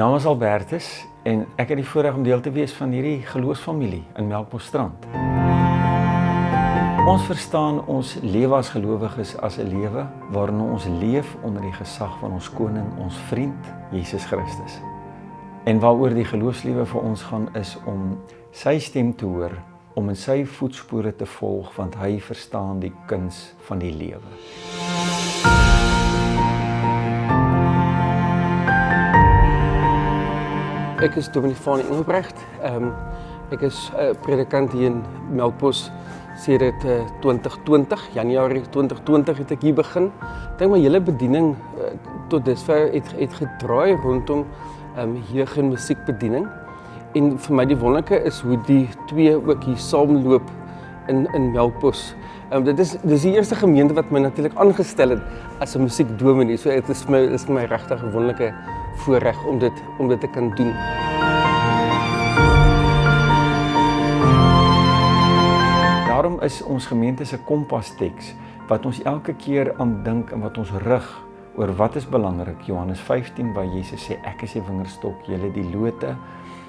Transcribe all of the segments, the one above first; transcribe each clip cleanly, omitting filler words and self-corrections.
My naam is Albertus en ek het die voorreg om deel te wees van hierdie geloofsfamilie in Melkbosstrand. Ons verstaan ons lewe as gelowiges as 'n lewe waarin ons leef onder die gesag van ons koning, ons vriend, Jesus Christus. En waaroor die geloofslewe vir ons gaan is om sy stem te hoor, om in sy voetspore te volg, want hy verstaan die kuns van die lewe. Ek is Dominee van Engelbrecht. Ek is predikant hier in Melkbos sedert 2020, Januarie 2020 het ek hier begin. Ek dink my hele bediening tot dusver het gedraai rondom jeug- en musiekbediening. En vir my die wonderlike is hoe die twee ook hier saamloop in Melkbos. Dit is die eerste gemeente wat my natuurlik aangestel het as 'n musiekdominee. So dit is vir my regtig 'n wonderlike voorreg om dit te kan doen. Daarom is ons gemeente se kompasteks wat ons elke keer aan dink en wat ons rig oor wat is belangrik. Johannes 15 waar Jesus sê ek is die wingerdstok, julle die lote,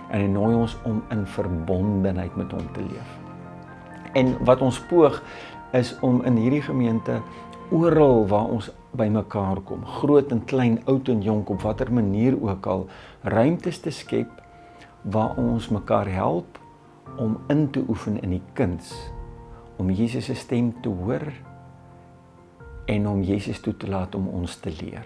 en hy nooi ons om in verbondenheid met hom te leef. En wat ons poog is om in hierdie gemeente oral waar ons by mekaar kom, groot en klein, oud en jonk, op watter manier ook al, ruimtes te skep waar ons mekaar help om in te oefen in die kuns, om Jesus se stem te hoor en om Jesus toe te laat om ons te leer.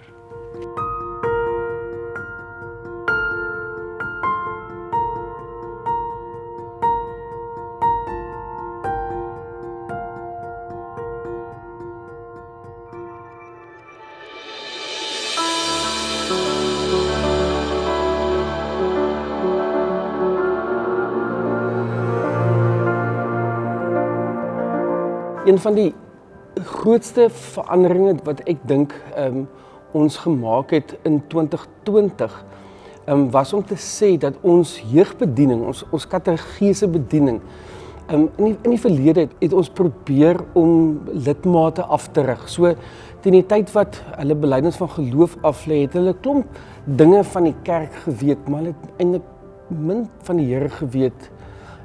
Een van die grootste veranderinge wat ek dink ons gemaak het in 2020 was om te sê dat ons jeugbediening, ons kategese bediening, in die verlede het ons probeer om lidmate af te rig. So teen die tyd wat hulle belydenis van geloof aflê, het hulle klomp dinge van die kerk geweet, maar hulle het eintlik min van die Here geweet.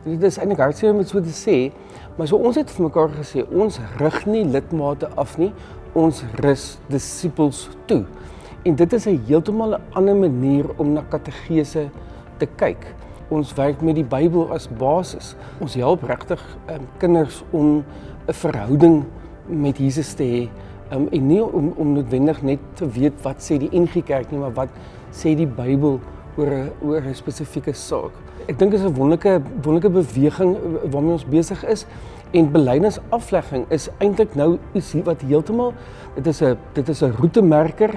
Dit is eintlik hartseer om dit so te sê, maar so ons het vir mekaar gesê, ons rig nie lidmate af nie, ons rus disippels toe. En dit is 'n heeltemal 'n ander manier om na kategese te kyk. Ons werk met die Bybel as basis. Ons help regtig kinders om 'n verhouding met Jesus te hê, en nie om noodwendig net te weet wat sê die NG Kerk nie, maar wat sê die Bybel oor 'n spesifieke saak. Ek dink dit is 'n wonderlike beweging waarmee ons besig is, en belydenisaflegging is eintlik nou iets wat heeltemal, dit is 'n roetemerker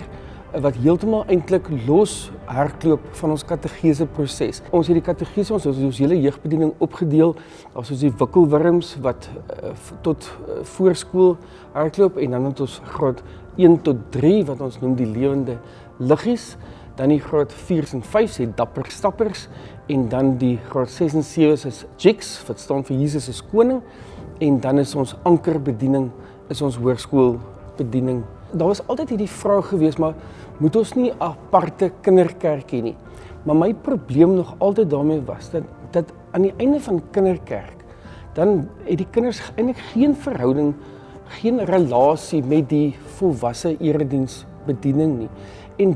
wat heeltemal eintlik los hardloop van ons kategese proses. Ons het die kategese, ons hele jeugbediening opgedeel, as ons die wikkelwurms wat tot voorskool hardloop, en dan het ons graad 1 tot 3 wat ons noem die lewende liggies. Dan die graad 4 en 5 sê dapper stappers, en dan die graad 6 en 7 is JICS, wat staan vir Jesus is koning, en dan is ons ankerbediening, is ons hoërskoolbediening. Daar was altyd hierdie vraag gewees, maar moet ons nie 'n aparte kinderkerk hê nie? Maar my probleem nog altyd daarmee was, dat aan die einde van kinderkerk, dan het die kinders eintlik geen verhouding, geen relasie met die volwasse erediensbediening nie. En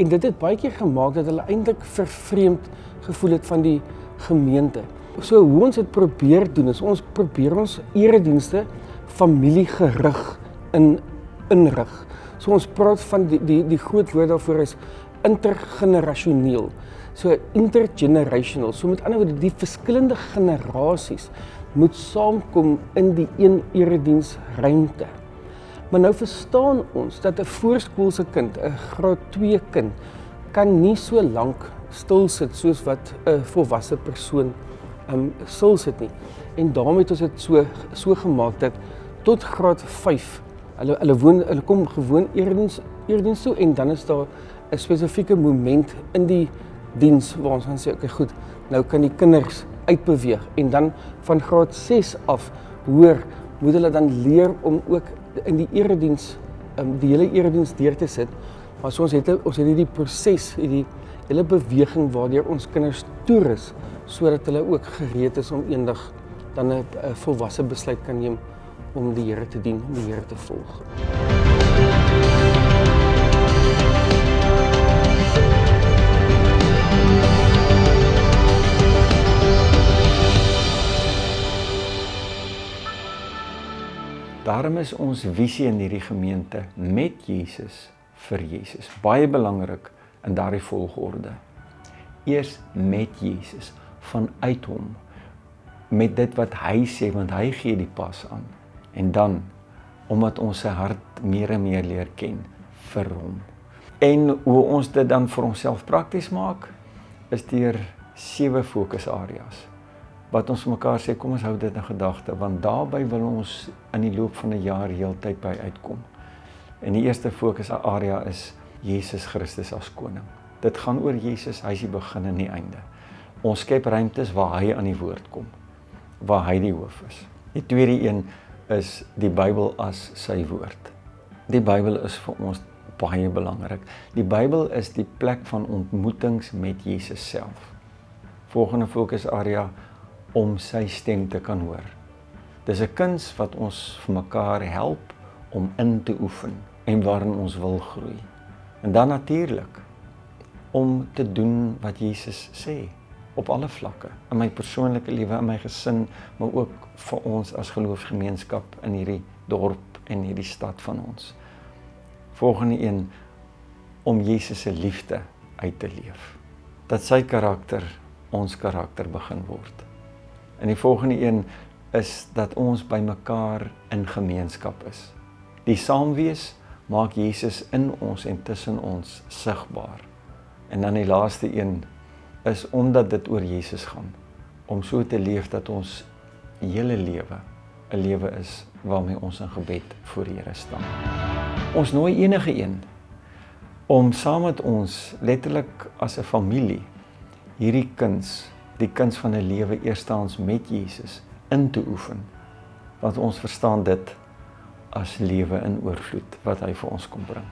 dit het baie keer gemaak dat hulle eintlik vervreemd gevoel het van die gemeente. So hoe ons dit probeer doen, is ons probeer ons eredienste familiegerig inrig. So ons praat van die groot woord daarvoor is intergenerasioneel. So intergenerational. So met ander woorde, die verskillende generasies moet saamkom in die een erediensruimte. Maar nou verstaan ons dat 'n voorskoolse kind, 'n graad 2 kind, kan nie so lank stil sit soos wat 'n volwasse persoon stil sit nie. En daarom het ons dit so gemaak dat tot graad 5, hulle kom gewoon erediens toe, en dan is daar 'n spesifieke moment in die diens waar ons gaan sê, okay, goed, nou kan die kinders uitbeweeg, en dan van graad 6 af moet hulle dan leer om ook in die erediens, die hele erediens deur te sit, maar so ons het hierdie proses, hierdie hele beweging waardeur ons kinders toerus, sodat hulle ook gereed is om eendag dan 'n volwasse besluit kan neem om die Here te dien, om die Here te volg. Daarom is ons visie in hierdie gemeente met Jesus vir Jesus baie belangrik in daardie volgorde. Eers met Jesus, vanuit hom, met dit wat hy sê, want hy gee die pas aan. En dan, omdat ons sy hart meer en meer leer ken, vir hom. En hoe ons dit dan vir onsself prakties maak, is deur 7 fokusareas. Wat ons vir mekaar sê, kom ons hou dit in gedagte, want daarby wil ons in die loop van 'n jaar heeltyd by uitkom. En die eerste fokusarea is Jesus Christus as koning. Dit gaan oor Jesus, hy is die begin en die einde. Ons skep ruimtes waar hy aan die woord kom, waar hy die hoof is. Die tweede een is die Bybel as sy woord. Die Bybel is vir ons baie belangrik. Die Bybel is die plek van ontmoetings met Jesus self. Volgende fokusarea, om sy stem te kan hoor. Dis 'n kuns wat ons vir mekaar help om in te oefen en waarin ons wil groei. En dan natuurlik om te doen wat Jesus sê op alle vlakke, in my persoonlike lewe, in my gesin, maar ook vir ons as geloofsgemeenskap in hierdie dorp en hierdie stad van ons. Volgende een, om Jesus se liefde uit te leef. Dat sy karakter ons karakter begin word. En die volgende een is dat ons by mekaar in gemeenskap is. Die saamwees maak Jesus in ons en tussen ons sigbaar. En dan die laaste een is omdat dit oor Jesus gaan, om so te leef dat ons hele lewe 'n lewe is waarmee ons in gebed voor die Here staan. Ons nooi enige een om saam met ons letterlik as 'n familie hierdie kuns, die kuns van 'n lewe eerstens met Jesus in te oefen, want ons verstaan dit as lewe in oorvloed wat hy vir ons kom bring.